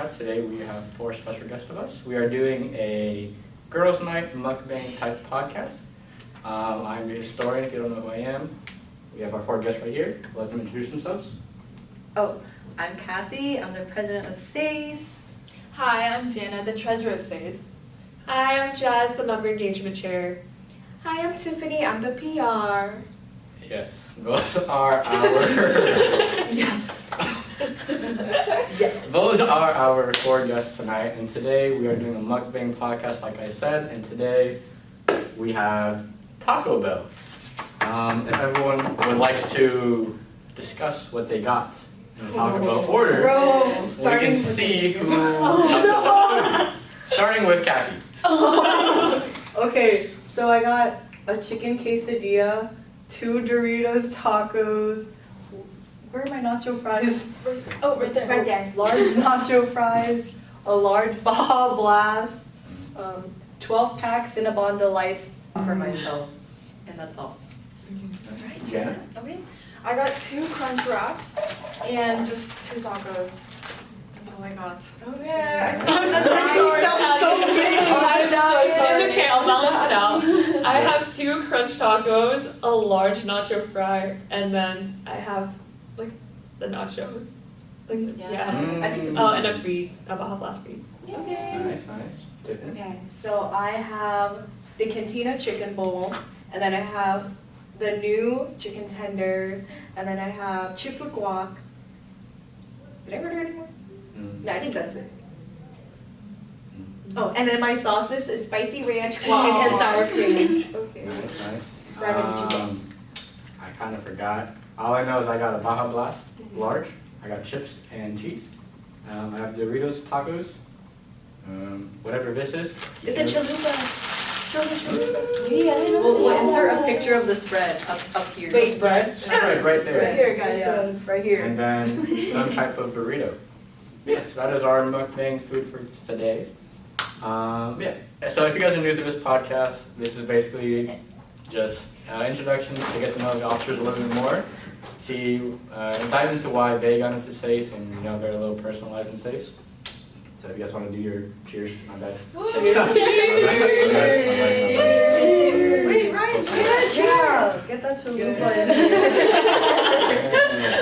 podcast. Today we have 4 special guests with us. We are doing a girls' night mukbang type podcast. I'm the historian, if you don't know who I am. We have our 4 guests right here. Let them introduce themselves. Oh, I'm Kathy. I'm the president of SASE. Hi, I'm Jana, the treasurer of SASE. Hi, I'm Jazz, the member engagement chair. Hi, I'm Tiffany. I'm the PR. Yes, those are our Yes. Yes. those are our 4 guests tonight. And today we are doing a mukbang podcast, like I said. And today we have Taco Bell. If everyone would like to discuss what they got in the Taco Bell order, Bro, we can see who. Starting with Kathy. Okay, so I got a chicken quesadilla, 2 Doritos tacos. Where are my nacho fries? Oh, right there. Right there. Large nacho fries, a large Baja Blast, 12 packs Cinnabon Delights for myself, and that's all. Jana? Okay. I got 2 crunch wraps and just 2 tacos. That's all I got. Okay, I'm sorry. That was so big. I'm so sorry. It's okay, I'll balance it it out. I have 2 crunch tacos, a large nacho fry, and then I have like the nachos. Like, yeah. I think Oh, and a Baja Blast freeze. Okay. Nice. Tiffany? Okay, so I have the Cantina chicken bowl, and then I have the new chicken tenders, and then I have chips with guac. Did I order any more? No, I think that's it. Oh, and then my sauces is spicy ranch, guac, and sour cream. Okay. Nice. Ramen chicken. I kind of forgot. All I know is I got a Baja Blast large. I got chips and cheese. I have Doritos tacos. Whatever this is. It's a chalupa. Show the chalupa. Yeah, I didn't know We'll that. insert a picture of the spread up here. Wait, spread? Right Right there. here, guys. Yeah. Right here. And then some type of burrito. Yes, that is our mukbang food for today. Yeah. So if you guys are new to this podcast, this is basically just introduction to get to know the officers a little bit more. See, dive into why they got into SACE, and they're a little personalized in SACE. So if you guys want to do your cheers, my bad. Wait, Ryan, Yeah, get that chalupa in.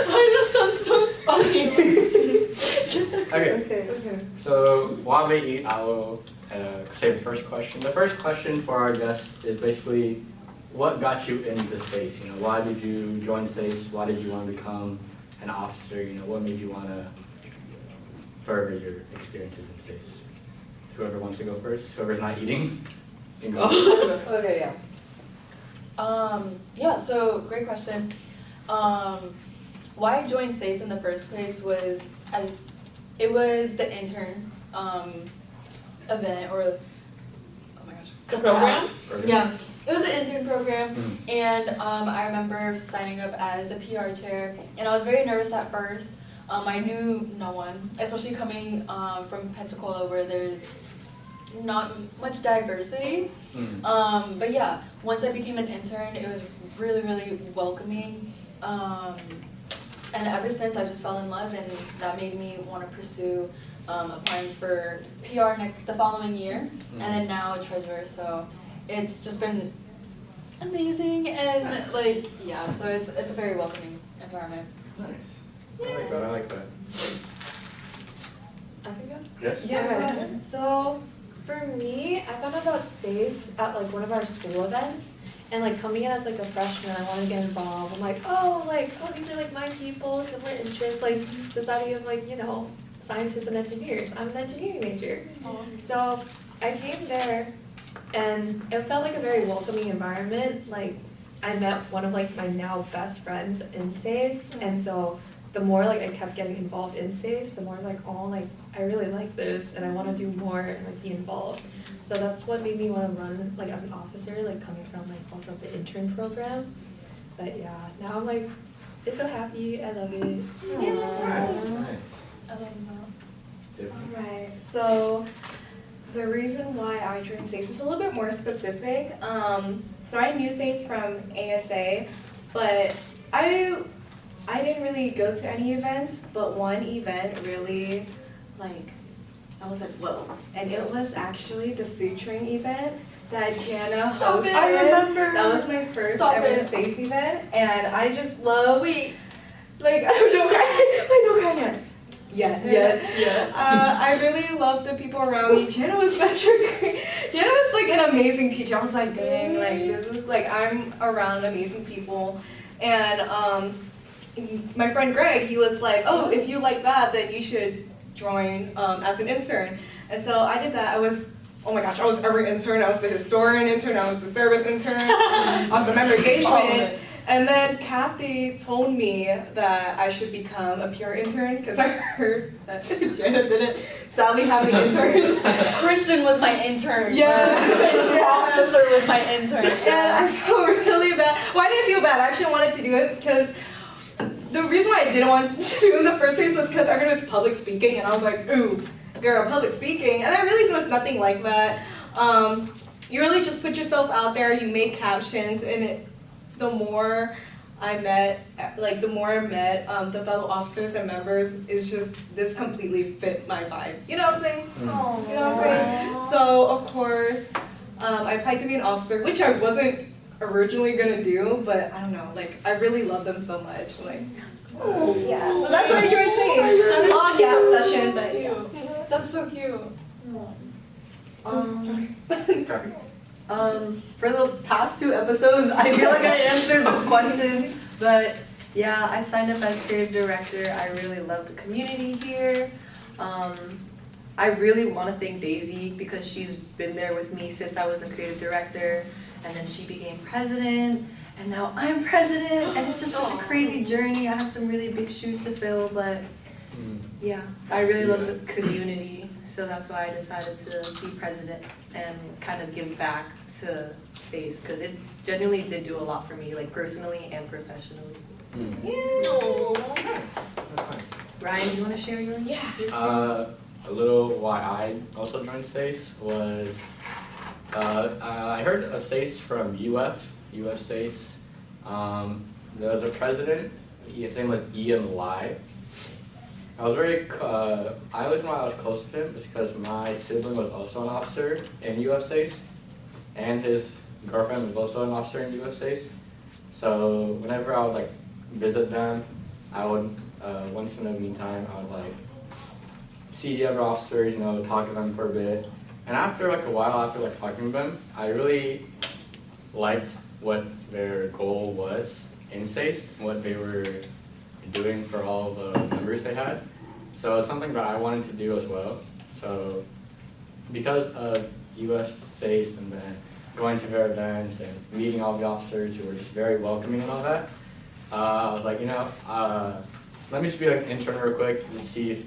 Why does that sound so funny? Okay, so while they eat, I will say the first question. The first question for our guests is basically, what got you into SACE? Why did you join SACE? Why did you want to become an officer? What made you want to further your experiences in SACE? Whoever wants to go first, whoever's not eating, you can go. Okay, yeah. Yeah, so great question. Why I joined SACE in the first place was it was the intern event, or oh my gosh, the program. Yeah, it was the intern program, and I remember signing up as a PR chair, and I was very nervous at first. I knew no one, especially coming from Pensacola, where there's not much diversity. But yeah, once I became an intern, it was really, really welcoming. And ever since, I just fell in love, and that made me want to pursue applying for PR the following year, and then now treasurer. So it's just been amazing, and yeah, so it's a very welcoming environment. Nice. I like that. I think that's Yes? Yeah. So for me, I found out about SACE at one of our school events, and coming in as a freshman, I wanted to get involved. I'm oh these are my people, similar interests, society of scientists and engineers. I'm an engineering major. So I came there, and it felt like a very welcoming environment. I met one of my now best friends in SACE, and so the more I kept getting involved in SACE, the more I really like this, and I want to do more and be involved. So that's what made me want to run as an officer, coming from also the intern program. But yeah, now I'm just so happy. I love it. Nice. I love that. Alright, so the reason why I joined SACE is a little bit more specific. So I knew SACE from ASA, but I didn't really go to any events, but one event really I was like, whoa. And it was actually the suturing event that Jana Stop hosted. it. I remember. That was my first Stop ever it. SASE event, and I just love, Wait. like, no crying yet. Yeah. I really loved the people around me. Jenna was such a great, Jenna was like an amazing teacher. I was like, dang, like this is like, I'm around amazing people. And my friend Greg, he was like, oh, if you like that, then you should join as an intern. And so I did that. I was, oh my gosh, I was every intern. I was the historian intern, I was the service intern, I was the member engagement. And then Kathy told me that I should become a PR intern because I heard that Jenna didn't sadly have any interns. Christian was my intern. Yeah. Officer was my intern. And I felt really bad. Well, I didn't feel bad. I actually wanted to do it because the reason why I didn't want to do it in the first place was because I heard it was public speaking, and I was like, ooh, girl, public speaking. And I realized it was nothing like that. You really just put yourself out there, you make captions, and the more I met the fellow officers and members, it's just, this completely fit my vibe. You know what I'm saying? You know what I'm saying? So, of course, I applied to be an officer, which I wasn't originally gonna do, but I don't know, like, I really love them so much. Like, yeah. So that's why I joined SASE. Long gap session, but yeah. That's so cute. For the past 2 episodes, I feel like I answered this question, but yeah, I signed up as creative director. I really love the community here. I really want to thank Daisy because she's been there with me since I was a creative director, and then she became president, and now I'm president, and it's just such a crazy journey. I have some really big shoes to fill, but yeah, I really love the community, so that's why I decided to be president and kind of give back to SASE, because it genuinely did do a lot for me, like personally and professionally. Ryan, do you want to share yours? Yeah. A little why I also joined SASE was I heard of SASE from UF SASE. There was a president, his name was Ian Lai. I was very, I always know I was close to him because my sibling was also an officer in UF SASE, and his girlfriend was also an officer in UF SASE. So whenever I would like visit them, I would, once in a meantime, I would like see the other officers, you know, talk to them for a bit. And after like a while, after like talking to them, I really liked what their goal was in SASE, what they were doing for all the members they had. So it's something that I wanted to do as well. So because of US SASE and then going to their events and meeting all the officers who were just very welcoming and all that, I was like, you know, let me just be like an intern real quick to see if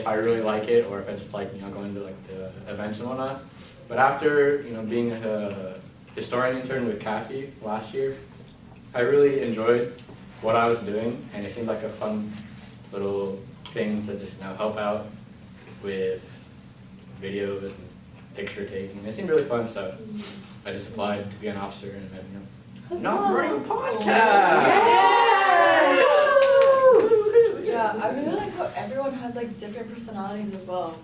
I really like it, or if I just like, you know, going to like the events and whatnot. But after, you know, being a historian intern with Kathy last year, I really enjoyed what I was doing, and it seemed like a fun little thing to just, you know, help out with videos and picture taking. It seemed really fun, so I just applied to be an officer, and then, you know, now I'm running a podcast. Yeah, I really like how everyone has like different personalities as well.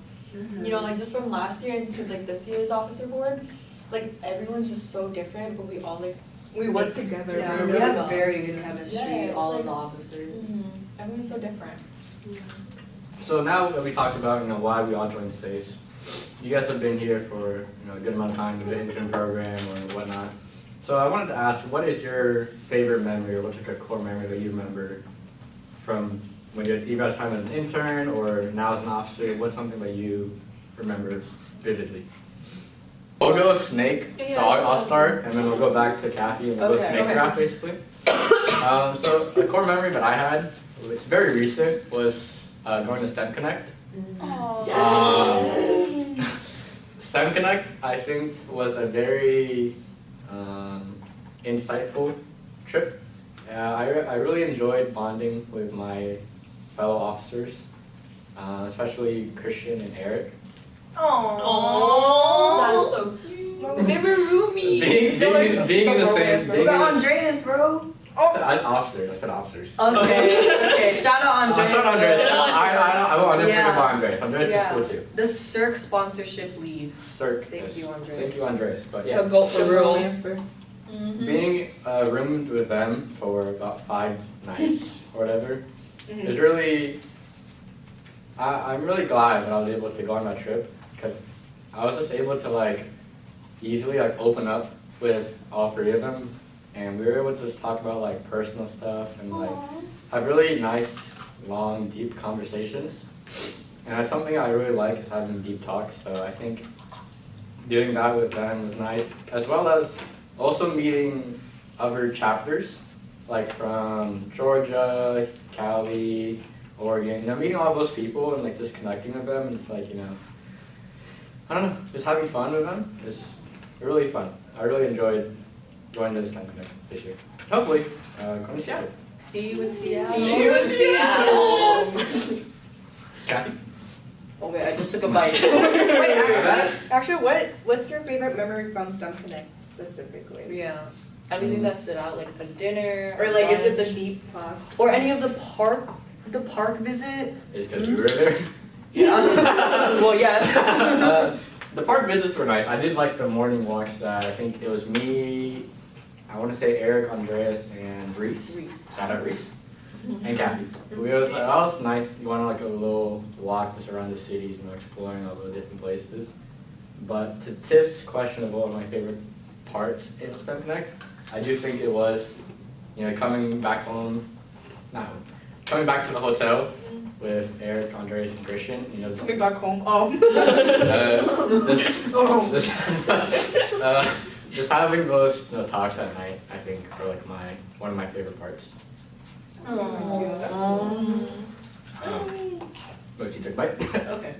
You know, like just from last year into like this year's officer board, like everyone's just so different, but we all like We work mix, together. yeah, We really have well. very good chemistry, Yes, all like- of the officers. Everyone's so different. So now that we talked about, you know, why we all joined SASE, you guys have been here for, you know, a good amount of time with the intern program or whatnot. So I wanted to ask, what is your favorite memory, or what's like a core memory that you remember from when you guys time as an intern or now as an officer? What's something that you remember vividly? We'll go snake, Yeah, so I'll sounds start, and then we'll go back to Kathy, and we'll go Okay, snake okay. draft basically. So a core memory that I had, it's very recent, was going to STEM Connect. STEM Connect, I think, was a very insightful trip. I really enjoyed bonding with my fellow officers, especially Christian and Eric. That's so cute. They were roomies. Being in the same, What about Andreas, bro? Officers. I said officers. Okay. Shout out Andres. Shout out Andres. Shout out I want to forget Yeah. about Andres. Andres Yeah. is cool too. The Cirque sponsorship lead. Cirque. Thank yes. you, Andres. Thank you, Andres. But yeah. Go for real. Mm-hmm. Being roomed with them for about 5 nights or whatever Mm-hmm. is really. I'm really glad that I was able to go on that trip because I was just able to like easily like open up with all 3 of them, and we were able to just talk about like personal stuff and like have really nice, long, deep conversations. And that's something I really like is having deep talks. So I think doing that with them was nice, as well as also meeting other chapters, like from Georgia, Cali, Oregon. You know, meeting all those people and like just connecting with them. It's like, you know, I don't know, just having fun with them is really fun. I really enjoyed going to this time connect this year. Hopefully, come to Seattle. See you in Seattle. See you in Seattle. Kathy? Okay, I just took a bite. Wait, actually, what's your favorite memory from STEM Connect specifically? Yeah. Anything that stood out, like a dinner, Or like, is it the lunch, deep talks? or any of the park visit? Is because you were there. Yeah. Well, yes. The park visits were nice. I did like the morning walks that I think it was me, I want to say Eric, Andreas, and Reese. Shout out Reese. And Kathy. That was nice going on like a little walk just around the cities and exploring all the different places. But to Tiff's question of what was my favorite part in STEM Connect, I do think it was, you know, coming back to the hotel with Eric, Andres, and Christian. You know, Coming back home. just having those talks at night, I think, are like one of my favorite parts. But you took a bite. Okay.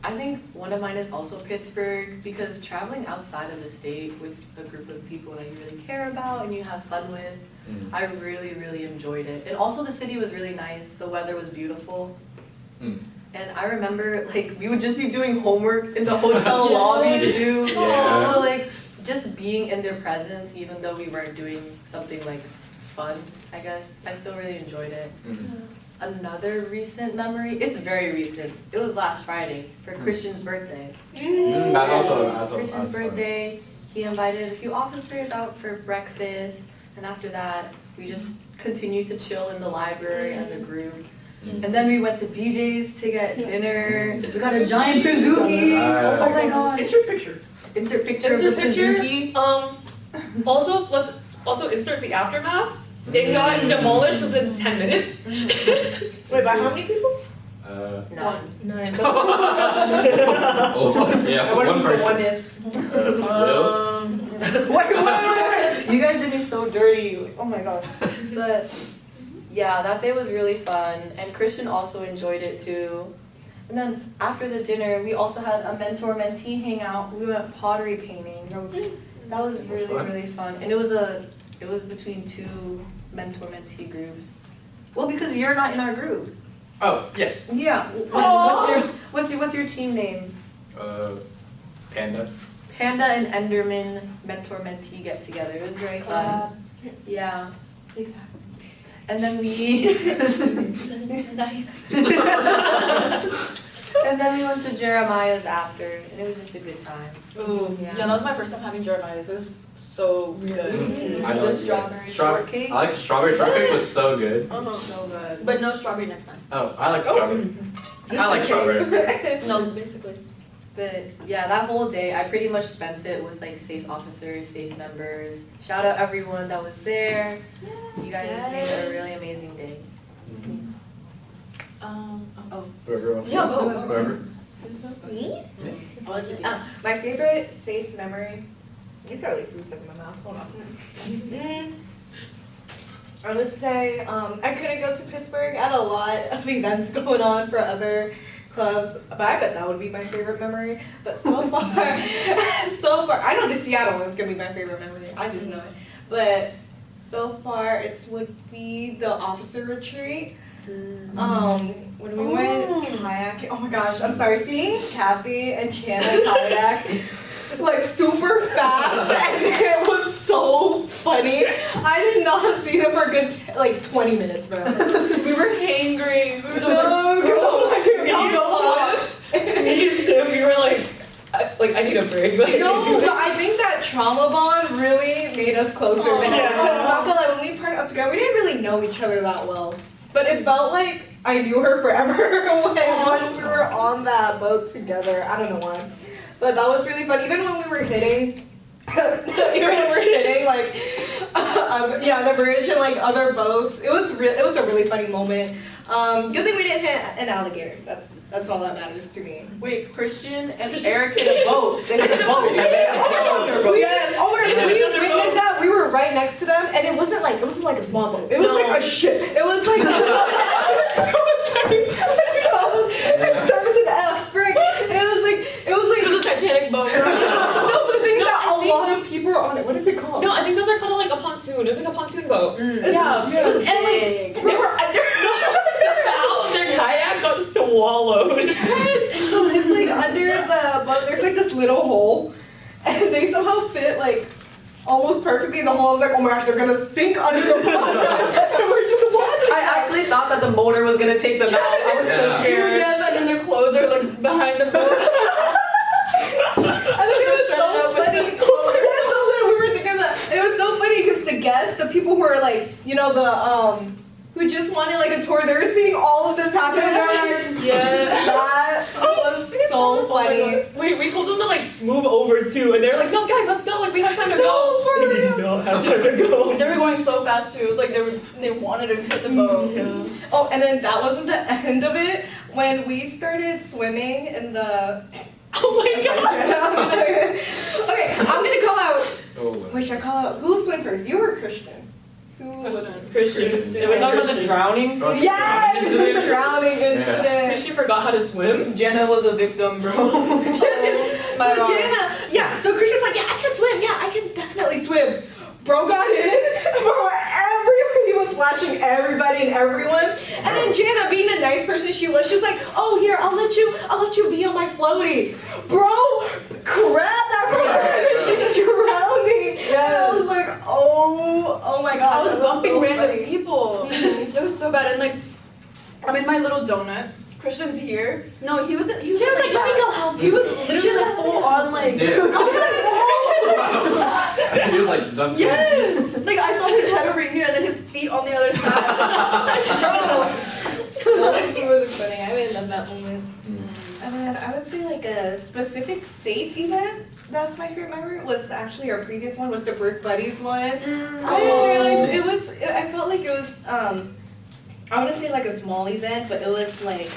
I think one of mine is also Pittsburgh, because traveling outside of the state with a group of people that you really care about and you have fun with, I really, really enjoyed it. And also the city was really nice. The weather was beautiful. And I remember, like, we would just be doing homework in the hotel lobby too. Yeah. So like, just being in their presence, even though we weren't doing something like fun, I guess, I still really enjoyed it. Another recent memory, it's very recent. It was last Friday for Christian's birthday. That's also Christian's birthday, he invited a few officers out for breakfast, and after that, we just continued to chill in the library as a group. And then we went to BJ's to get dinner. We got a giant Kazuki. Oh my gosh. Insert picture. Insert picture of Insert the picture. Kazuki. Also, let's also insert the aftermath. It got demolished within 10 minutes. Wait, by how many people? None. 9. Oh, yeah, I wonder one who's the person. one is. Wait. You guys did me so dirty. Oh my gosh. But yeah, that day was really fun, and Christian also enjoyed it too. And then after the dinner, we also had a mentor-mentee hangout. We went pottery painting. That was really fun, and it was between 2 mentor-mentee groups. Well, because you're not in our group. Oh, yes. Yeah. What's your team name? Panda. Panda and Enderman mentor-mentee get together. It was very fun. Yeah. Exactly. And then we Nice. and then we went to Jeremiah's after, and it was just a good time. Ooh, yeah, that was my first time having Jeremiah's. It was so good. I know, The yeah. strawberry shortcake. I like strawberry shortcake was so good. So good. But no strawberry next time. Oh, I like strawberry. I like strawberry. No, basically. But yeah, that whole day, I pretty much spent it with like SASE officers, SASE members. Shout out everyone that was there. You guys made it a really amazing day. Whoever. Yeah, go. Whoever. Me? Yeah. My favorite SASE memory. You got like food stuck in my mouth. Hold on. I would say I couldn't go to Pittsburgh. I had a lot of events going on for other clubs, but I bet that would be my favorite memory. But so far, I know the Seattle one's gonna be my favorite memory. I just know it. But so far, it would be the officer retreat. When we went kayaking, oh my gosh, I'm sorry, seeing Kathy and Chana kayak like super fast, and it was so funny. I did not see them for a good, 20 minutes, bro. We were hangry. We were just No, Me too. We were like I need a break. Like, no, but I think that trauma bond really made us closer. Aw. Because not gonna lie, when we partnered up together, we didn't really know each other that well. But it felt like I knew her forever once we were on that boat together. I don't know why. But that was really fun. Even when we were hitting, the bridge and like other boats. It was a really funny moment. Good thing we didn't hit an alligator. That's all that matters to me. Wait, Christian and Eric hit a boat. They hit a boat. We witnessed that. We were right next to them, and it wasn't like a small boat. It was like a ship. It was like it starts with an F, frick. It was a Titanic boat. no, but the thing is that a lot of people are on it. What is it called? No, I think those are kind of like a pontoon. It's like a pontoon boat. It's Yeah. huge. It was, and like they were under their kayak got swallowed. Yes. So it's like under the boat. There's like this little hole, and they somehow fit like almost perfectly in the hole. I was like, oh my gosh, they're gonna sink under the boat. And we're just watching. I actually thought that the motor was gonna take them out. I was so Yeah. scared. Yes, and then their clothes are like behind the boat. I think it was so funny. We were thinking that it was so funny because the guests, the people who are like, who just wanted like a tour, they were seeing all of this happen. And they're like, Yeah. that was so funny. Wait, we told them to like move over too, and they're like, no guys, let's go. Like we have time to go. for They did not have time to go. They were going so fast too. It was like they wanted to hit the boat. Yeah. Oh, and then that wasn't the end of it. When we started swimming in the. Oh my god. Okay, I'm gonna call out. Oh, Wait, should I call out? Who swam first? You or Christian? Who was it? Christian. It was talking about the drowning. Yes, the drowning incident. Christian forgot how to swim. Jenna was a victim, bro. So Jana, so Christian's like, yeah, I can swim. Yeah, I can definitely swim. Bro got in. Bro, he was flashing everybody and everyone. And then Jana, being a nice person she was, she's like, oh here, I'll let you be on my floaty. Bro, grab that bro, and then she's drowning. Yeah. And I was like, oh my god. I was that bumping so random funny. people. It was so bad. And like, I'm in my little donut. Christian's here. No, he was like, let me go help. He was literally like full on like. Yeah. You like dunked. Yes! Like I saw his head over here and then his feet on the other side. That was really funny. I really love that moment. And then I would say like a specific SASE event that's my favorite memory was actually our previous one was the Brick Buddies one. I didn't realize I felt like it was I want to say like a small event, but it was like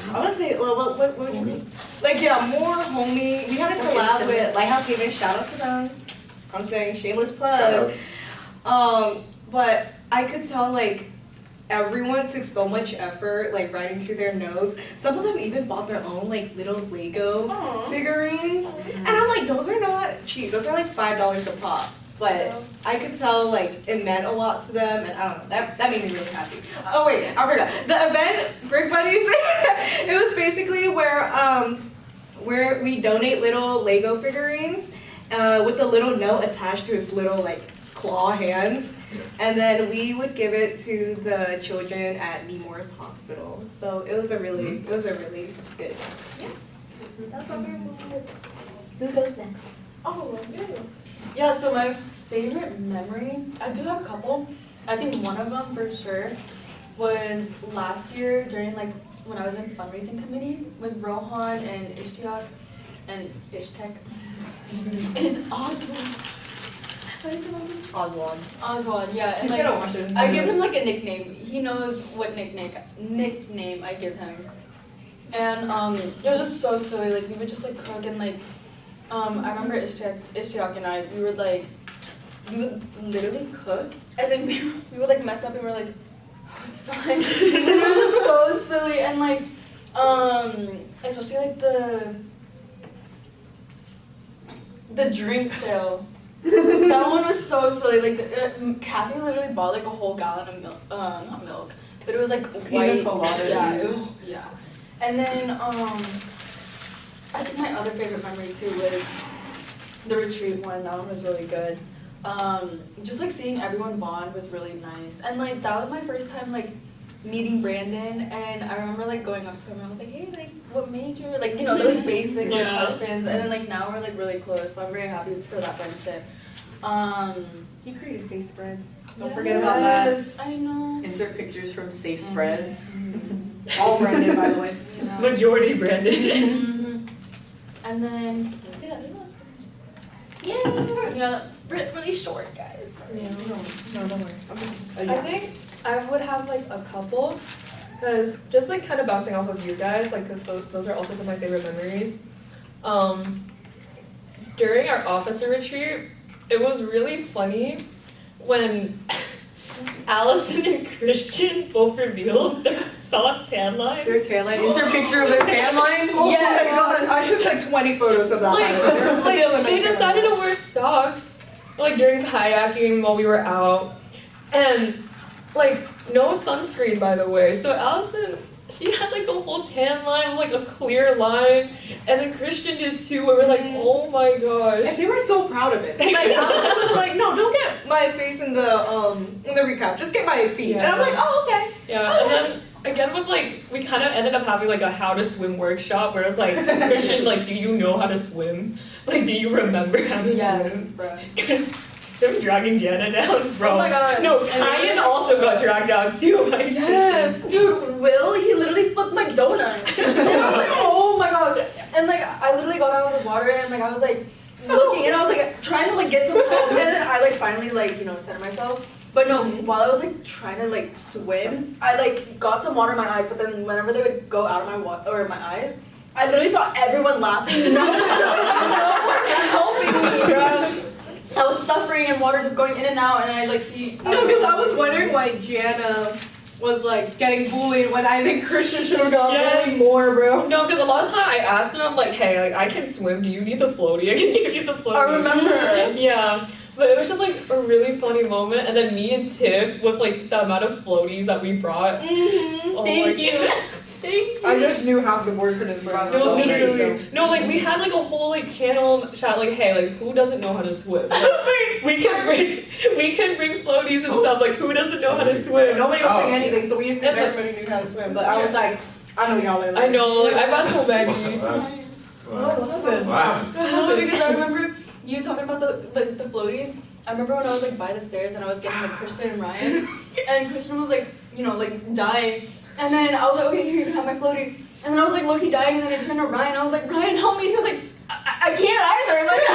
I want to say what would you mean? Like more homey. We had a collab with Lighthouse Haven. Shout out to them. I'm saying shameless plug. But I could tell like everyone took so much effort like writing to their notes. Some of them even bought their own like little Lego figurines. And I'm like, those are not cheap. Those are like $5 a pop. But I could tell like it meant a lot to them, and I don't know, that made me really happy. Oh wait, I forgot. The event, Brick Buddies, it was basically where we donate little Lego figurines with the little note attached to its little like claw hands. And then we would give it to the children at Nemours Hospital. So it was a really good event. Yeah. That's my favorite moment. Who goes next? Oh, yeah, so my favorite memory, I do have a couple. I think one of them for sure was last year during like when I was in fundraising committee with Rohan and Ishtiaq and Ishtek and Oswald, yeah. And like I give him like a nickname. He knows what nickname I give him. And it was just so silly. Like we would just like cook and like I remember Ishtiaq and I, we would literally cook, and then we would like mess up, and we were like, oh, it's fine. And it was just so silly, and like, especially like the drink sale. That one was so silly. Like Kathy literally bought like a whole gallon of milk, not milk, but it was like white. Yeah, it was And then I think my other favorite memory too was the retreat one, that one was really good. Just like seeing everyone bond was really nice. And like that was my first time like meeting Brandon, and I remember like going up to him and I was like, hey, like what major? Like, you know, those basic like, questions. And then like now we're like really close, so I'm very happy for that friendship. You created SASE Spreads. Don't Yes, forget about that. I know. Insert pictures from SASE Spreads. All Brandon, by the way. Yeah. Majority Brandon. Mhm. And then yeah, I think that was pretty. Yeah, really short, guys. Yeah. No, don't worry. I'm just, I think I would have like a couple, because just like kind of bouncing off of you guys, like because those are also some of my favorite memories. During our officer retreat, it was really funny when Allison and Christian both revealed their sock tan line. Their tan line. Insert picture of their tan line. oh my gosh, I took like 20 photos of that. by the way. They're still in Like my they camera. decided to wear socks like during kayaking while we were out, and like no sunscreen, by the way. So Allison, she had like a whole tan line, like a clear line, and then Christian did too. Where we're like, oh my gosh. And they were so proud of it. Like I was like, no, don't get my face in the recap. Just get my feet. And I'm like, oh, okay. Yeah, and then again with like, we kind of ended up having like a how to swim workshop where it's like, Christian, like, do you know how to swim? Like, do you remember how to swim? bro. Because them dragging Jana down, bro. Oh my god. No, Kyan also got dragged down too. Like, Yes, dude, Will, he literally flipped my donut. And I was like, oh my gosh. And like, I literally got out of the water and like, I was like, looking and I was like, trying to like get some help. And then I like finally like, you know, centered myself. But no, while I was like trying to like swim, I like got some water in my eyes, but then whenever they would go out of my eyes, I literally saw everyone laughing. No one helping me, bro. I was suffering and water just going in and out, and I like see. No, because I was wondering why Jana was like getting bullied when I think Christian should have gotten Yes. bullied more, bro. no, because a lot of time I asked him, I'm like, hey, like, I can swim. Do you need the floaty? I can give you the floaty. I remember. Yeah, but it was just like a really funny moment. And then me and Tiff, with like the amount of floaties that we brought. Oh Thank my you. God. Thank you. I just knew half the word for this, bro. No, So me great, too. No, like we had like a whole like channel chat, like, hey, like who doesn't know how to swim? Like, we can bring floaties and stuff. Like who doesn't know how to swim? Nobody was saying Oh. anything, so we just think everybody knew how to swim. But I was like, I know y'all are. I know, like I got so many. Wow. No, because I remember you talking about the floaties. I remember when I was like by the stairs and I was getting like Christian and Ryan, and Christian was like, you know, like dying, and then I was like, okay, here you can have my floaty, and then I was like low-key dying, and then I turned to Ryan, I was like, Ryan, help me, and he was like, I can't either, like, I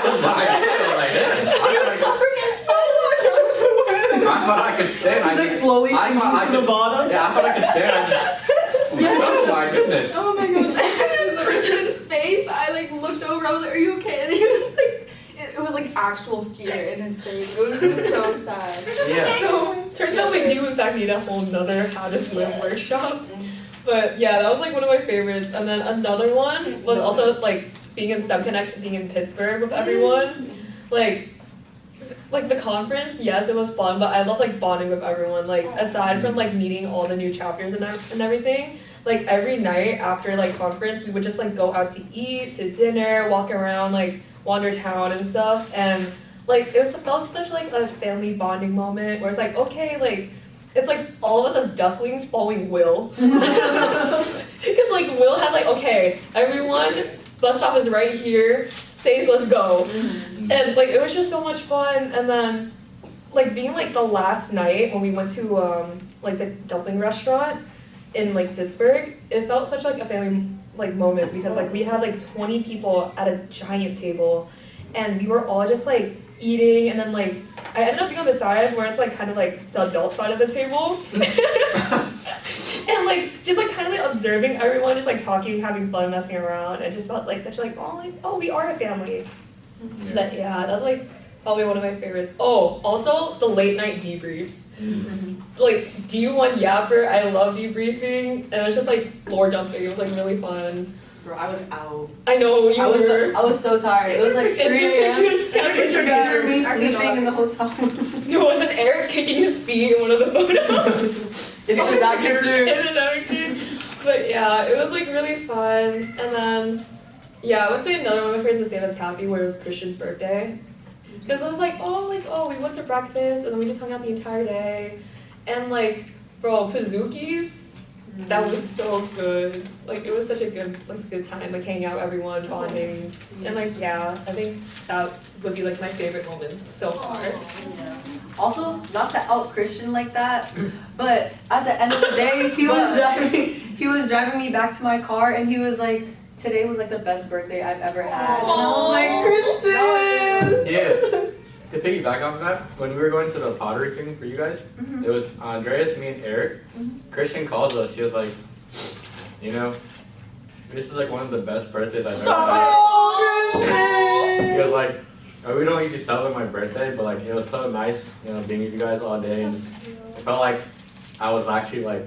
don't know. he was suffering in silence. I thought I could stand. He's like slowly I thought I sinking to could. the bottom. Yeah, I thought I could stand. Oh my goodness. Oh my god. And then Christian's face, I like looked over, I was like, are you okay? And he was like, it was like actual fear in his face. It was just so sad. Yeah. So turns out we do in fact need a whole nother how to swim workshop. But yeah, that was like one of my favorites. And then another one was also like being in STEM Connect, being in Pittsburgh with everyone. Like the conference, yes, it was fun, but I love like bonding with everyone. Like aside from like meeting all the new chapters and everything, like every night after like conference, we would just like go out to eat, to dinner, walk around, like wander town and stuff. And like it felt such like a family bonding moment where it's like, okay, like it's like all of us as ducklings following Will. Because like Will had like, okay, everyone, bus stop is right here, Stays, let's go. And like it was just so much fun. And then like being like the last night when we went to like the dumpling restaurant in like Pittsburgh, it felt such like a family like moment because like we had like 20 people at a giant table and we were all just like eating, and then like I ended up being on the side where it's like kind of like the adult side of the table. And like just like kind of like observing everyone just like talking, having fun, messing around. I just felt like such like oh we are a family. But yeah, that's like probably one of my favorites. Oh, also the late night debriefs. Like D1 Yapper, I love debriefing, and it was just like lore dumping. It was like really fun. Bro, I was out. I know you were. I was so tired. It was like 3 a.m. Pictures, Picture me sleeping in the hotel. No, and then Eric kicking his feet in one of the photos. It's that picture. Isn't that cute? But yeah, it was like really fun. And then Yeah, I would say another one of my favorites is the same as Kathy, where it was Christian's birthday. Because I was like, we went to breakfast and then we just hung out the entire day. And like, bro, Pazookies, that was so good. Like, it was such a good time, like hanging out with everyone, bonding. And like, yeah, I think that would be like my favorite moments so far. Yeah. Also, not to out Christian like that, but at the end of the day, he was driving me back to my car, and he was like, "Today was like the best birthday I've ever had." And I was like, "Christian!" Yeah. To piggyback off of that, when we were going to the pottery thing for you guys, it was Andreas, me, and Eric. Christian calls us. He was like, you know, this is like one of the best birthdays I've ever had. Oh, He was like, oh, we don't usually celebrate my birthday, but like it was so nice, you know, being with you guys all day, and just, it felt like I was actually like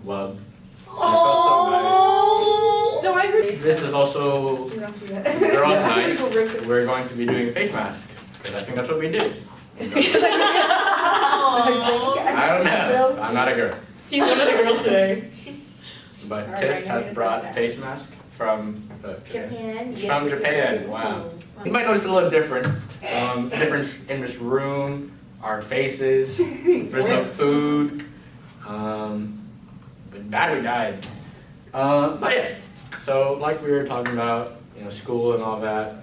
loved. And it felt so nice. No, I heard. This is also You don't see that. girls' night. We're going to be doing face masks because I think that's what we do. I don't know. I'm not a girl. He's one of the girls today. But Alright, Tiff I know has brought that. face mask from Japan. It's from Japan. Wow. You might notice a little difference. Difference in this room, our faces. There's no food. But battery died. But yeah. So like we were talking about, you know, school and all that.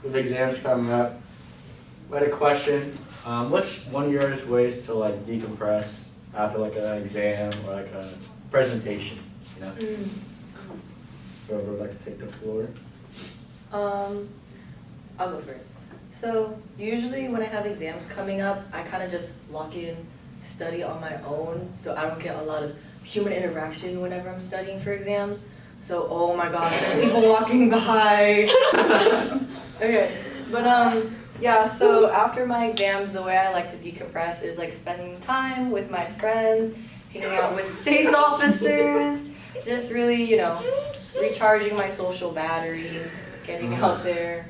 With exams coming up, we had a question. What's one of your ways to like decompress after like an exam or like a presentation? You know. Whoever would like to take the floor. I'll go first. So usually when I have exams coming up, I kind of just lock in, study on my own, so I don't get a lot of human interaction whenever I'm studying for exams. So oh my god, there's people walking by. Okay, but yeah. So after my exams, the way I like to decompress is like spending time with my friends, hanging out with SASE officers, just really, you know, recharging my social battery, getting out there.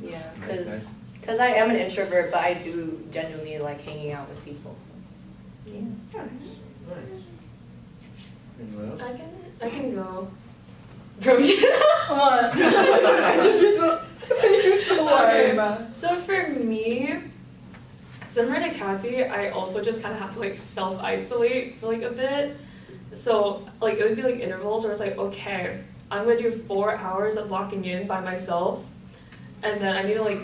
Yeah, Nice. because I am an introvert, but I do genuinely like hanging out with people. Yeah. Nice. Anyone else? I can go. Come on. Sorry. So for me, similar to Kathy, I also just kind of have to like self-isolate for like a bit. So like it would be like intervals where it's like, okay, I'm gonna do 4 hours of locking in by myself, and then I need to like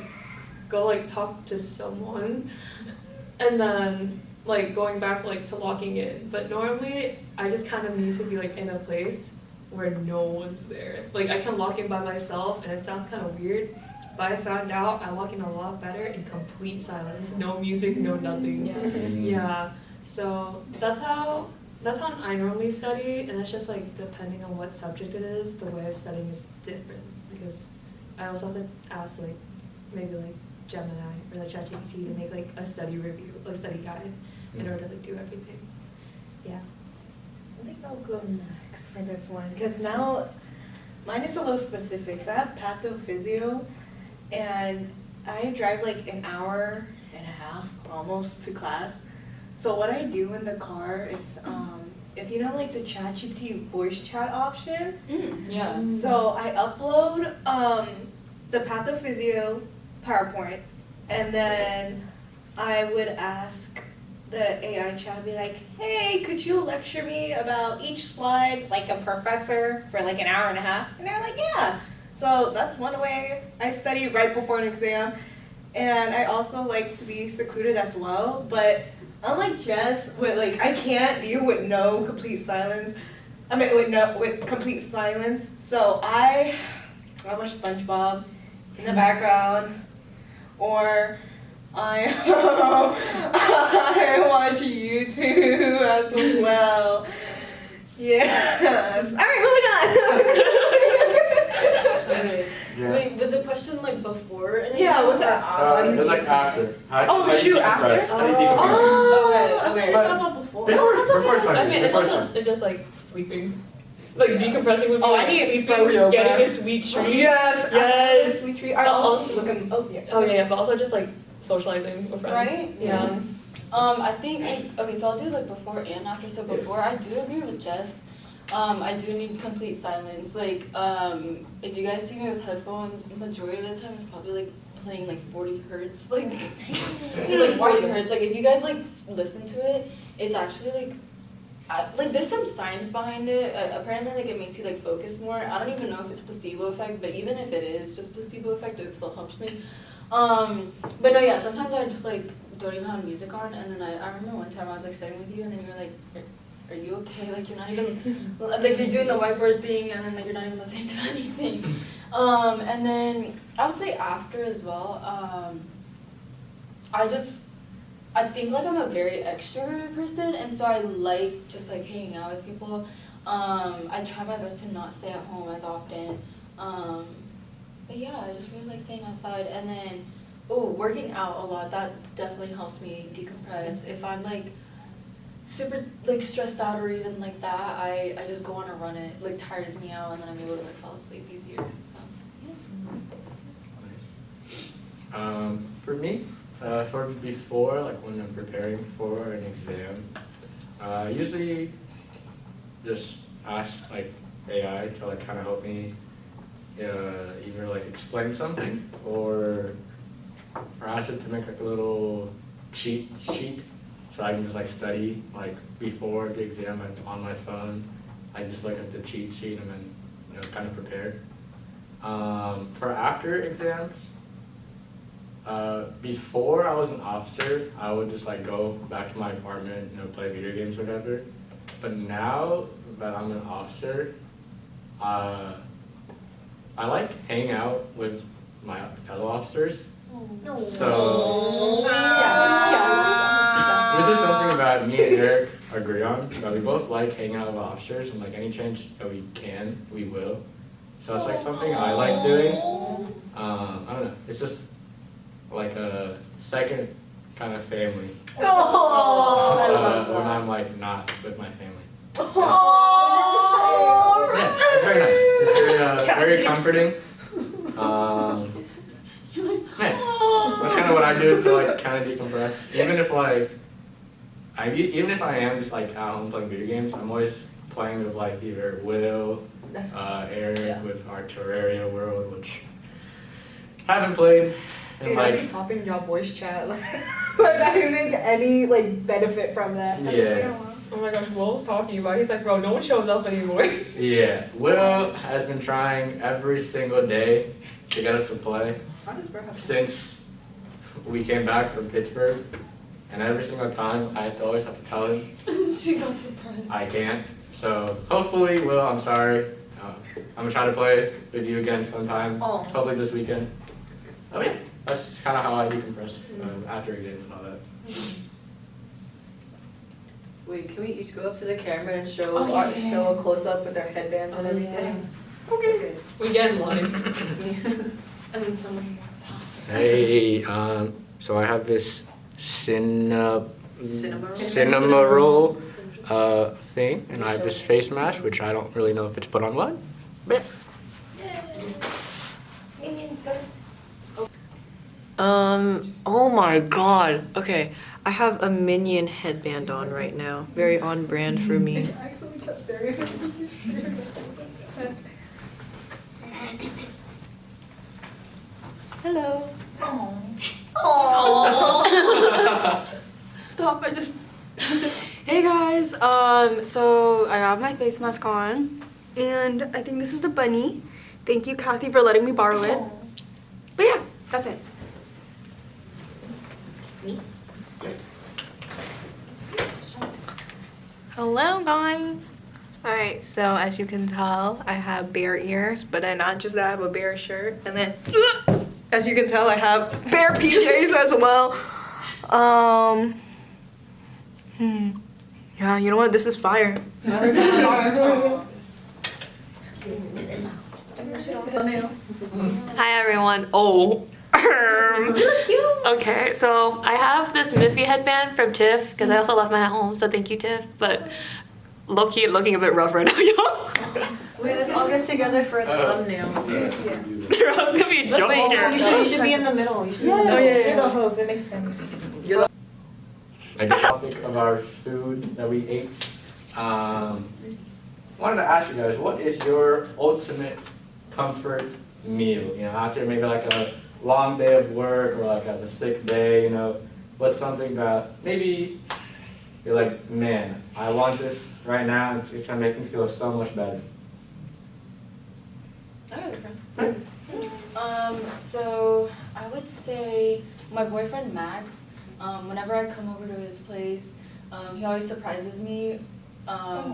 go like talk to someone, and then like going back like to locking in. But normally I just kind of need to be like in a place where no one's there. Like I can lock in by myself, and it sounds kind of weird, but I found out I lock in a lot better in complete silence, no music, no nothing. Yeah. So that's how I normally study, and it's just like depending on what subject it is, the way of studying is different, because I also have to ask like maybe like Gemini or like ChatGPT to make like a study review, like study guide, in order to like do everything. Yeah. I think I'll go next for this one, because now mine is a little specific. So I have pathophysio, and I drive like an hour and a half almost to class. So what I do in the car is, if you know like the ChatGPT voice chat option, Yeah. so I upload the pathophysio PowerPoint, and then I would ask the AI chat, be like, hey, could you lecture me about each slide like a professor for like an hour and a half? And they're like, yeah. So that's one way I study right before an exam. And I also like to be secluded as well, but unlike Jess, I can't deal with no complete silence. With complete silence. So I watch SpongeBob in the background, or I watch YouTube as well. Yes. All right, moving on. Okay. Yeah. Wait, was the question like before? An Yeah, exam? what's that? It was like after. Oh, How do you shoot, decompress? after? How do you decompress? Okay. But Before. before it's fine. I mean, it's Before it's also fine. just like sleeping. Like decompressing would be Oh, I like need sleeping, froyo, getting bruh. a sweet treat. Yes. Yes. Sweet treat. I also looking. Oh yeah. Oh yeah, but also just like socializing with friends. Right? Yeah. I think okay, so I'll do like before and after. So before, I do agree with Jess. I do need complete silence. Like, if you guys see me with headphones, majority of the time it's probably like playing like 40 hertz. Like, it's like 40 hertz. Like, if you guys like listen to it, it's actually like, like there's some science behind it. Apparently, like it makes you like focus more. I don't even know if it's placebo effect, but even if it is just placebo effect, it still helps me. But no, yeah. Sometimes I just like don't even have music on, and then I remember one time I was like sitting with you, and then you were like, are you okay? Like you're not even, like you're doing the whiteboard thing, and then like you're not even listening to anything. And then I would say after as well, I think like I'm a very extroverted person, and so I like just like hanging out with people. I try my best to not stay at home as often. But yeah, I just really like staying outside, and then, working out a lot, that definitely helps me decompress. If I'm like super like stressed out or even like that, I just go on a run. It like tires me out, and then I'm able to like fall asleep easier. So Nice. For me, for before, like when I'm preparing for an exam, I usually just ask like AI to like kind of help me either like explain something or ask it to make like a little cheat sheet so I can just like study like before the exam like, on my phone. I just look at the cheat sheet and then kind of prepared. For after exams, before I was an officer, I would just like go back to my apartment, play video games or whatever. But now that I'm an officer, I like hanging out with my fellow officers. So this is something that me and Eric agree on, that we both like hanging out with officers, and like any chance that we can, we will. So it's like something I like doing. I don't know, it's just like a second kind of family when I'm like not with my family. Yeah, it's very nice. It's very comforting. Man, that's kind of what I do to like kind of decompress. Even if I am just like at home playing video games, I'm always playing with like either Will, Eric with our Terraria world, which I haven't played. Dude, I'd be popping y'all voice chat. Like I didn't make any like benefit from that. Yeah. Oh my gosh, Will was talking about. He's like, bro, no one shows up anymore. Yeah, Will has been trying every single day to get us to play since we came back from Pittsburgh, and every single time I always have to tell him. she got surprised. I can't. So hopefully, Will, I'm sorry. I'm gonna try to play with you again sometime. Hopefully this weekend. Oh yeah, that's kind of how I decompress after exams and all that. Wait, can we each go up to the camera and show show a close up with our headbands and everything? Okay. We get in line. And then somebody walks out. Hey, so I have this cinema roll thing, and I have this face mask, which I don't really know if it's put on what, but Oh my god. Okay, I have a Minion headband on right now. Very on brand for me. I accidentally kept staring at him. Hello. Stop, I just Hey guys, so I have my face mask on, and I think this is a bunny. Thank you, Kathy, for letting me borrow it. But yeah, that's it. Hello guys! Alright, so as you can tell, I have bear ears, but then not just that, I have a bear shirt, and then as you can tell, I have bear PJs as well. Yeah, you know what? This is fire. Hi everyone. Oh. Okay, so I have this Miffy headband from Tiff because I also left mine at home, so thank you, Tiff. But low-key looking a bit rough right now, y'all. Wait, let's all get together for a thumbnail. They're all gonna be a jump Wait, scare. you should be in the middle. You should be in the Oh, middle. yeah, You're the host, it makes sense. like the topic of our food that we ate. wanted to ask you guys, what is your ultimate comfort meal? You know, after maybe like a long day of work or like as a sick day, you know, what's something that maybe you're like, man, I want this right now. It's gonna make me feel so much better. I have a friend. So I would say my boyfriend Max. Whenever I come over to his place, he always surprises me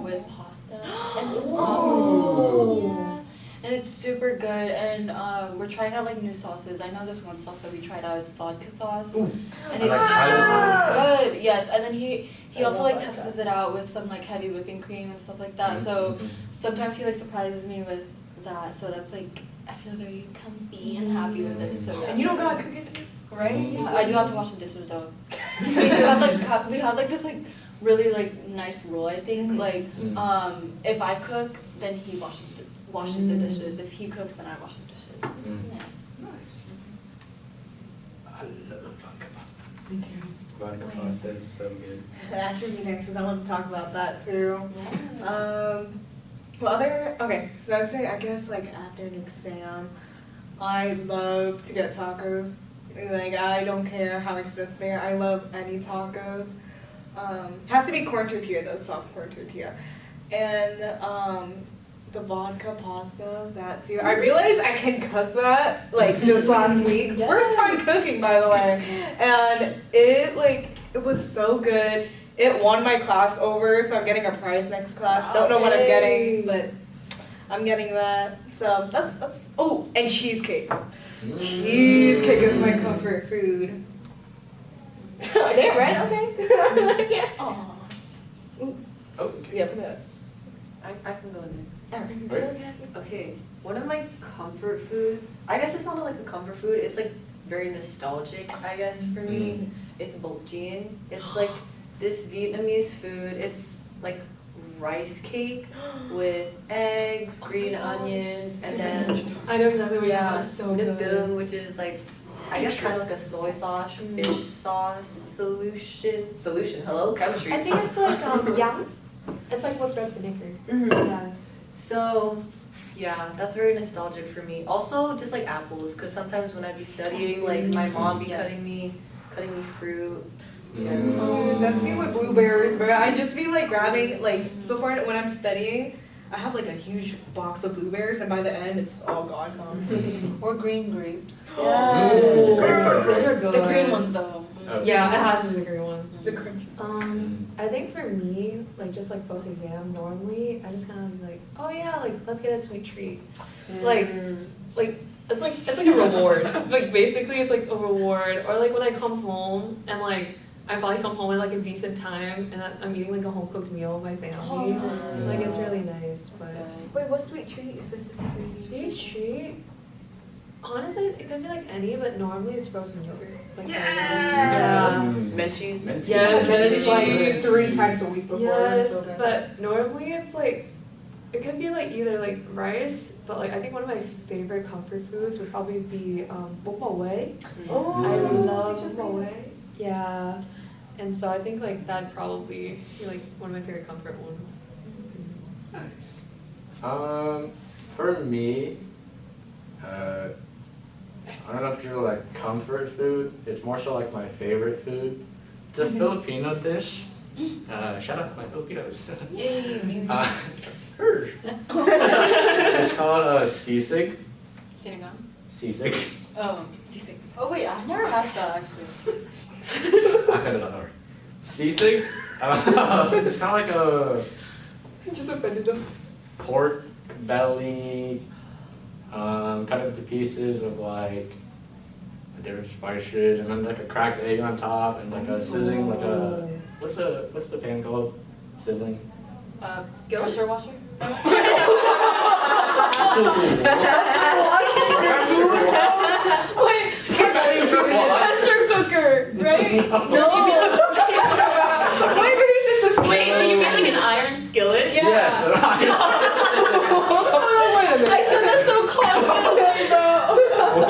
with pasta and some sausage. Yeah, and it's super good. And we're trying out like new sauces. I know this one sauce that we tried out. It's vodka sauce, and it's super good. Yes, and then he also like tests it out with some like heavy whipping cream and stuff like that. So sometimes he like surprises me with that. So that's like I feel very comfy and happy with it. So And you don't gotta cook it too. right? Yeah, I do have to wash the dishes though. we do have like we have like this like really like nice rule. I think like if I cook, then he washes the dishes. If he cooks, then I wash the dishes. Yeah. I love vodka pasta. Me too. Vodka pasta is so good. That should be next, because I want to talk about that too. Yes. Okay, so I'd say, I guess, like, after an exam, I love to get tacos. Like, I don't care how expensive they are, I love any tacos. Has to be corn tortilla, though, soft corn tortilla. And, the vodka pasta, that too. I realized I can cook that, like, just last week. First time cooking, by the way. And it was so good. It won my class over, so I'm getting a prize next class. Don't know what I'm getting, but I'm getting that. So that's oh, and cheesecake. Cheesecake is my comfort food. Damn right, okay. Yeah. Aw. Oh, Yeah, put it. I can go in there. Okay, one of my comfort foods, I guess it's not like a comfort food, it's like very nostalgic, I guess, for me. It's bojien. It's like this Vietnamese food. It's like rice cake with eggs, green onions, and then I know exactly what you're talking about. It's so nip good. dung, which is like I guess kind of like a soy sauce, fish sauce solution. Hello, chemistry. I think it's like yeah, it's like with red vinegar. Mhm. Yeah. So, yeah, that's very nostalgic for me. Also, just like apples, because sometimes when I be studying, like my mom be cutting me fruit. Dude, that's me with blueberries, bro. I just be like grabbing, like, before when I'm studying, I have like a huge box of blueberries, and by the end, it's all gone. Or green grapes. Yeah. Grapes are Those are great. good. The green ones though. Yeah, it has to be the green one. The crunch. I think for me, like just like post exam, normally I just kind of like, oh yeah, like let's get a sweet treat. Like it's like a reward. Like basically it's like a reward. Or like when I come home and like I finally come home at like a decent time and I'm eating like a home cooked meal with my family. Like it's really nice. But Wait, what sweet treat specifically? sweet treat. Honestly, it could be like any, but normally it's frozen yogurt. Like yeah. Menchie's. Yes, It's like Menchie's. 3 times a week before. Yes, so good. but normally it's like, it could be like either like rice, but like I think one of my favorite comfort foods would probably be mukbang. Oh, I love just mukbang. Yeah, and so I think like that'd probably be like one of my favorite comfort ones. Nice. For me, I don't know if you're like comfort food. It's more so like my favorite food. It's a Filipino dish. Shout out to my Filipinos. Yay. Her. It's called sisig. Sinigang. Sisig. Oh, sisig. Oh wait, I've never had that actually. I couldn't know. Sisig. It's kind of like a just offended them. pork belly, cut into pieces with like different spices, and then like a cracked egg on top, and like a sizzling, like a what's the pan called? Sizzling. Skillet? Pressure washer? Wait, pressure cooker, right? No. Wait, can you make like an iron skillet? Yeah. Yes. I said that so confidently though.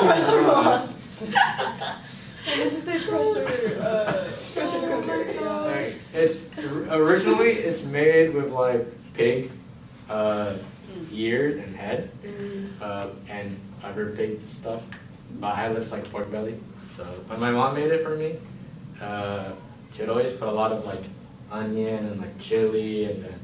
Pressure wash. I meant to say pressure cooker. Like, it's originally it's made with like pig ears and head, and other pig stuff. But I just like pork belly. So when my mom made it for me, she'd always put a lot of like onion and like chili and then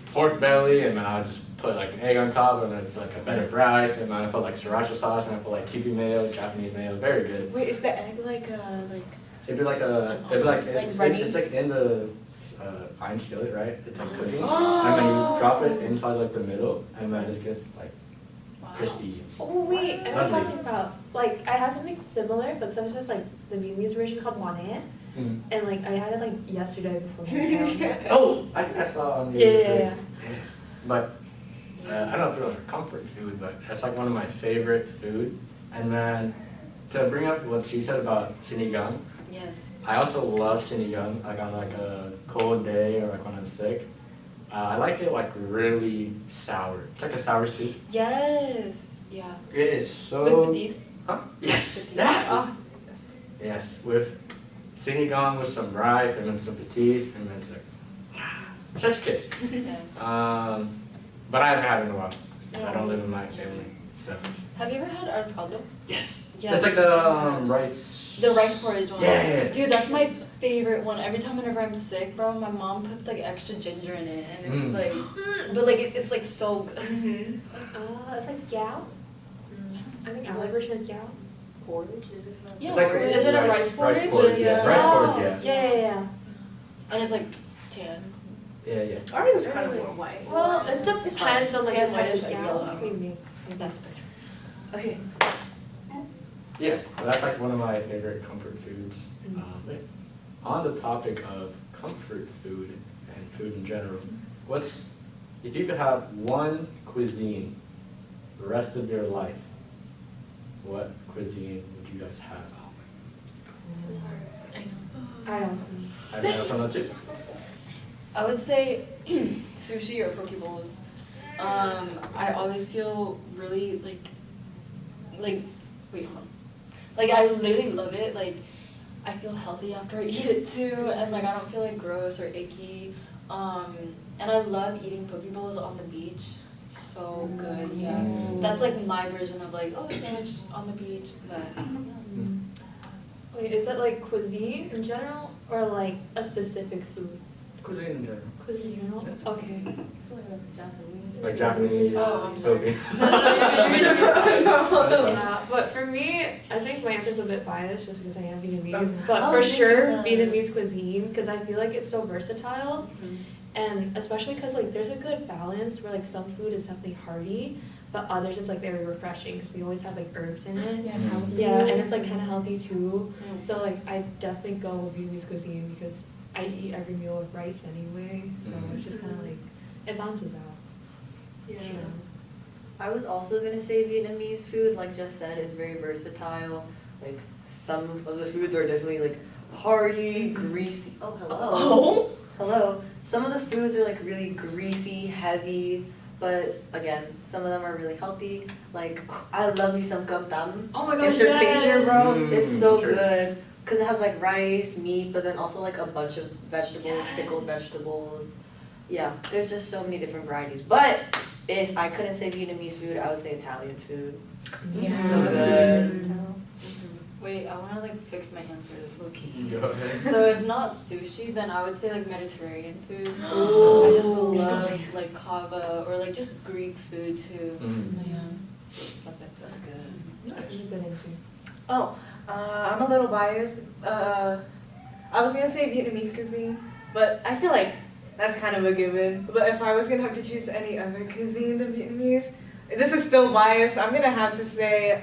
pork belly, and then I would just put like an egg on top and then like a bed of rice, and then I put like sriracha sauce and I put like kiwi mayo, Japanese mayo, very good. Wait, is the egg like It'd be like a, it'd be like, Like runny? it's like in the iron skillet, right? It's like cooking, and then you drop it inside like the middle, and then it just gets like crispy. Oh wait, I know what Lovely. you're talking about. Like I had something similar, but some just like the Vietnamese version called wanette, and like I had it like yesterday before my exam. Oh, I saw on the Yeah. But I don't know if it was a comfort food, but that's like one of my favorite food. And then to bring up what she said about sinigang, Yes. I also love sinigang, like on like a cold day or like when I'm sick. I like it like really sour. It's like a sour soup. Yes. Yeah. It is so. With these. Huh? Yes. Patis. Yeah. Ah. Yes, with sinigang with some rice and then some patis, and then it's like chef's kiss. Yes. But I haven't had it in a while. I don't live in my family, so. Have you ever had arroz caldo? Yes. Yeah. It's like the rice. The rice porridge one. Yeah. Dude, that's my favorite one. Every time whenever I'm sick, bro, my mom puts like extra ginger in it, and it's just like, but like it's like so good. It's like gyao. I think our version is gyao. porridge? Is it? Yeah. It's like Is it a rice porridge? Rice porridge, yeah. Rice porridge, yeah. Yeah. And it's like tan. Yeah, yeah. Ours is kind of more white. Well, it depends on like Tan, the type whitish, of and gyao yellow. you make. That's better. Okay. Yeah, well, that's like one of my favorite comfort foods. Yeah. On the topic of comfort food and food in general, if you could have one cuisine the rest of your life, what cuisine would you guys have? I know. I also. I think that's one too. I would say sushi or poke bowls. I always feel really like wait, hold on. Like I literally love it. Like I feel healthy after I eat it too, and like I don't feel like gross or icky. And I love eating poke bowls on the beach. It's so good. Yeah, that's like my version of like a sandwich on the beach. But Wait, is it like cuisine in general or like a specific food? Cuisine in general. Cuisine in general? Okay. Like Japanese, Oh, I'm Philippine. Yeah, but for me, I think my answer's a bit biased just because I am Vietnamese. But Oh, for thank sure, you. Vietnamese cuisine because I feel like it's so versatile, and especially because like there's a good balance where like some food is definitely hearty, but others it's like very refreshing because we always have like herbs in it. Yeah, and it's like kind of healthy too. So like I definitely go with Vietnamese cuisine because I eat every meal with rice anyway, so it's just kind of like it balances out. Yeah. I was also gonna say Vietnamese food, like Jess said, is very versatile. Like some of the foods are definitely like hearty, greasy. Oh, hello. Hello. Some of the foods are like really greasy, heavy, but again, some of them are really healthy. Like I love me some cơm tấm. oh my In gosh, Sir Picture, yes. bro. It's so Sure. good. Because it has like rice, meat, but then also like a bunch of vegetables, pickled vegetables. Yeah, there's just so many different varieties. But if I couldn't say Vietnamese food, I would say Italian food. Yeah. So good. Wait, I wanna like fix my answer, low key. Go ahead. So if not sushi, then I would say like Mediterranean food. Ooh. I just love like kava or like just Greek food too. But yeah, that's it. That's good. That's a good answer. Oh, I'm a little biased. I was gonna say Vietnamese cuisine, but I feel like that's kind of a given. But if I was gonna have to choose any other cuisine than Vietnamese, this is still biased. I'm gonna have to say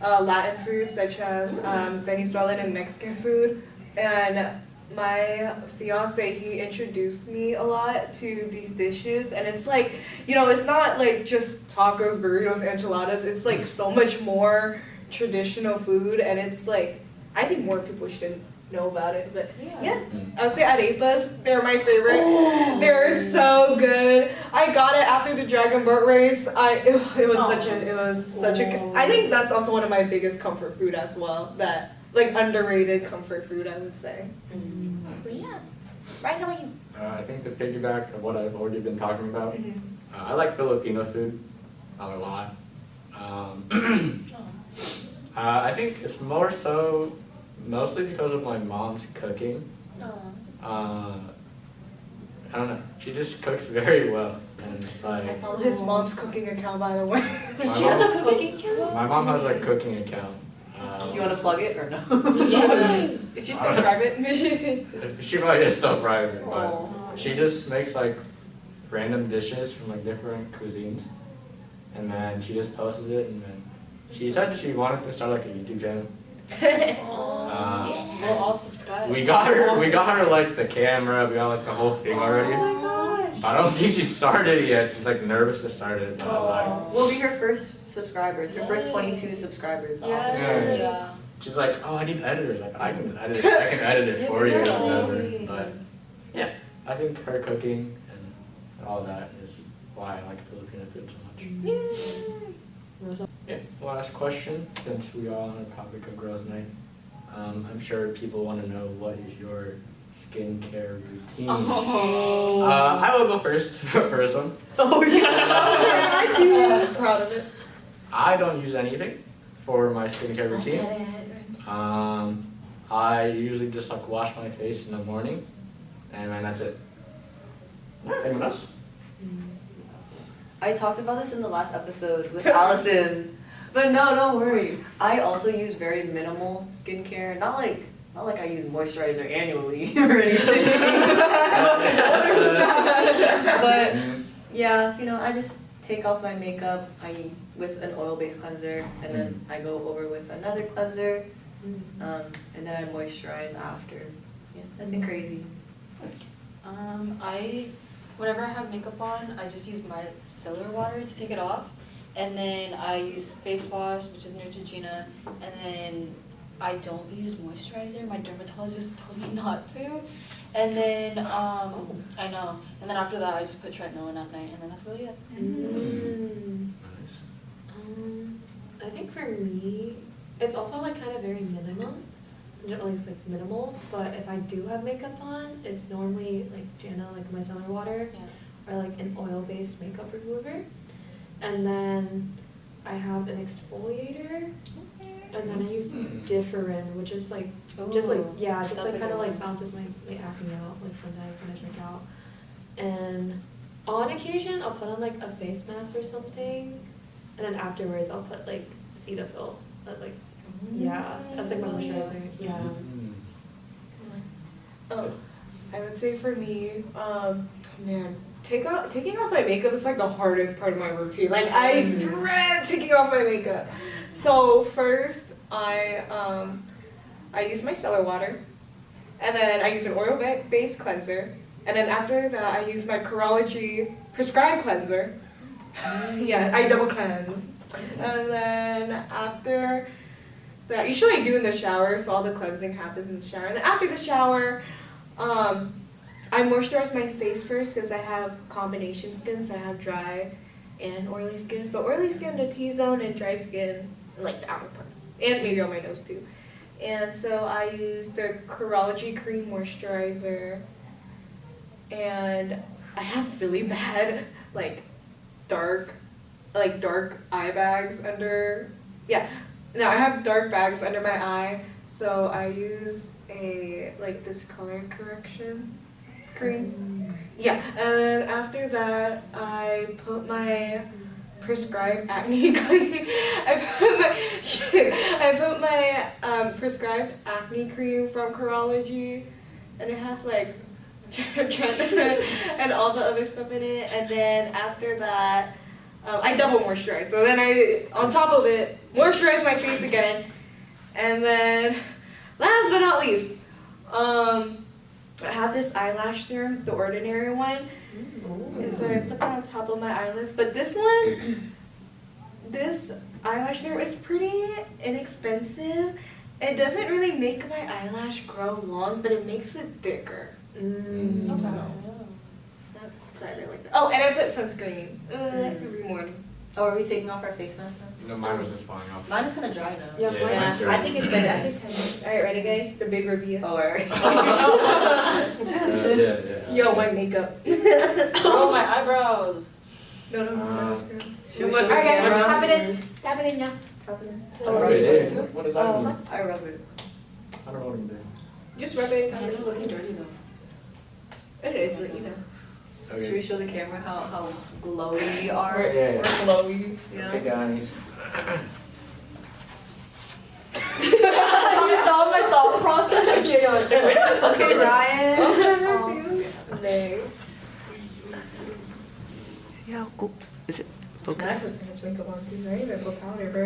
Latin food such as Venezuelan and Mexican food. And my fiance, he introduced me a lot to these dishes, and it's like, you know, it's not like just tacos, burritos, enchiladas. It's like so much more traditional food, and it's like I think more people should know about it. But yeah, I would say arepas. They're my favorite. They're so good. I got it after the Dragon Boat Race. It was such a. I think that's also one of my biggest comfort food as well. That like underrated comfort food, I would say. But yeah, right now you. I think to piggyback of what I've already been talking about, Mhm. I like Filipino food a lot. I think it's more so mostly because of my mom's cooking. I don't know. She just cooks very well, and I like follow his mom's cooking account, by the way. my She has mom- a cooking channel? my mom has a cooking account. Do you want to plug it or no? Yes. Is she still private? She probably is still private, but Aw. she just makes like random dishes from like different cuisines, and then she just posts it, and then she said she wanted to start like a YouTube channel. We'll all subscribe. We got her like the camera, we got like the whole thing already. Oh my gosh. But I don't think she started it yet. She's like nervous to start it. And I was We'll be her first subscribers, her first 22 subscribers. Yes. officers. Yeah. she's like, oh, I need editors. Like I can edit it. I can edit it for you or whatever. But yeah, I think her cooking and all that is why I like Filipino food so much. Yeah. Last question, since we are on the topic of girls' night. I'm sure people want to know what is your skincare routine. I will go first for the first one. Oh yeah, I see you. Proud of it. I don't use anything for my skincare routine. I usually just like wash my face in the morning, and then that's it. Anyone else? I talked about this in the last episode with Allison, but no, don't worry. I also use very minimal skincare. Not like I use moisturizer annually or anything. But yeah, I just take off my makeup. With an oil-based cleanser, and then I go over with another cleanser, and then I moisturize after. Yeah, nothing crazy. Whenever I have makeup on, I just use micellar water to take it off, and then I use face wash, which is Neutrogena, and then I don't use moisturizer. My dermatologist told me not to, and then I know, and then after that I just put tretinoin at night, and then that's really it. Nice. I think for me, it's also like kind of very minimum, at least like minimal, but if I do have makeup on, it's normally like Jana, like micellar water, Yeah. or like an oil-based makeup remover. And then I have an exfoliator, and then I use Differin, which is like, just like, yeah, just That's like a kind of good like one. bounces my acne out, like sometimes when I break out. And on occasion, I'll put on like a face mask or something, and then afterwards I'll put like Cetaphil. That's like, yeah, that's like my moisturizer. Yeah. Oh, I would say for me, man, taking off my makeup is like the hardest part of my routine. Like I dread taking off my makeup. So first, I use micellar water, and then I use an oil-based cleanser, and then after that I use my Curology prescribed cleanser. Yeah, I double cleanse, and then after that, usually I do in the shower, so all the cleansing happens in the shower. And then after the shower, I moisturize my face first because I have combination skin, so I have dry and oily skin. So oily skin, the T-zone, and dry skin, like the outer parts, and maybe on my nose too. And so I use the Curology Cream Moisturizer, and I have really bad, dark eye bags under, no, I have dark bags under my eye, so I use this color correction cream. Yeah, and then after that, I put my prescribed acne cream. I put my prescribed acne cream from Curology, and it has tretinoin and all the other stuff in it. And then after that, I double moisturize. So then I, on top of it, moisturize my face again. And then, last but not least, I have this eyelash serum, the Ordinary one. And so I put that on top of my eyelids. But this eyelash serum is pretty inexpensive. It doesn't really make my eyelash grow long, but it makes it thicker. So I really like that. Oh, and I put sunscreen every morning. Oh, are we taking off our face masks now? No, mine was just falling off. Mine is kind of dry now. Yeah, Yeah, mine mine's is- dry. I think it's better. I think 10 minutes. Alright, ready guys? The big reveal. Oh, alright. Yeah. Yo, my makeup. Oh, my eyebrows. No. Should we show the Alright guys, camera? tap it in. Tap it in now. Tap it in. Oh, What right. is it? What does that mean? I rub it. I don't know what I'm doing. Just rub it in. My hands are looking dirty though. It is, but you know. Should we show the camera how glowy we are? Yeah. Glowy. Okay, guys. You saw my thought process? Okay, Ryan. See how? Oh, is it I focused? put so much makeup on too, right? I put powder, bro.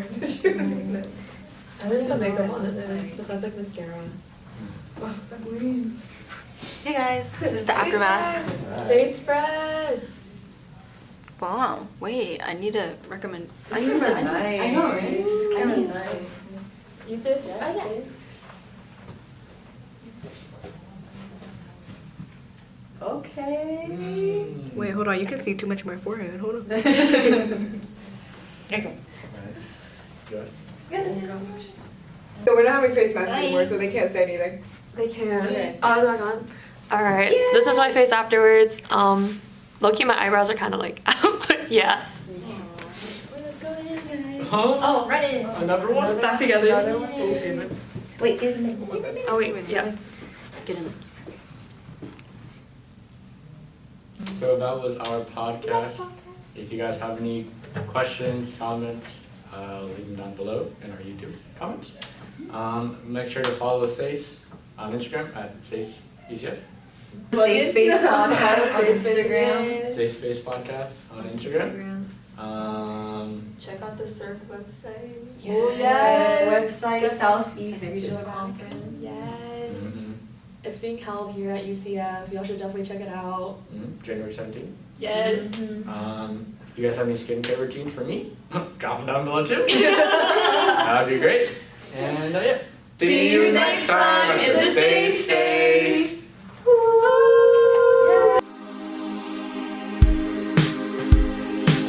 I didn't put makeup on it then, besides like mascara. Hey guys, this is the aftermath. Say spread. Wow. Wait, I need to recommend. This camera's nice. I know, right? This camera's nice. You did? Yes, Okay. Wait, hold on. You can see too much of my forehead. Hold on. Yes. So we're not having face masks anymore, so they can't say anything. They can. Okay. Oh, is it back on? Alright, this is my face afterwards. Low-key, my eyebrows are kind of like, yeah. Huh? Oh, run in. Another one? Back together. Wait, give me. Oh, wait, yeah. Get in. So that was our podcast. If you guys have any questions, comments, leave them down below in our YouTube comments. Make sure to follow SASE on Instagram at SASE ECF. SASE Space podcast on SASE Instagram. SASE Space Podcast on Instagram. Check out the CERC website. Yes. Website Southeast Regional Conference. Yes. mhm, It's being held here at UCF. Y'all should definitely check it out. January 17th. Yes. If you guys have any skincare routines for me, drop them down below too. That would be great. And yeah. See you next time in the SASE Space.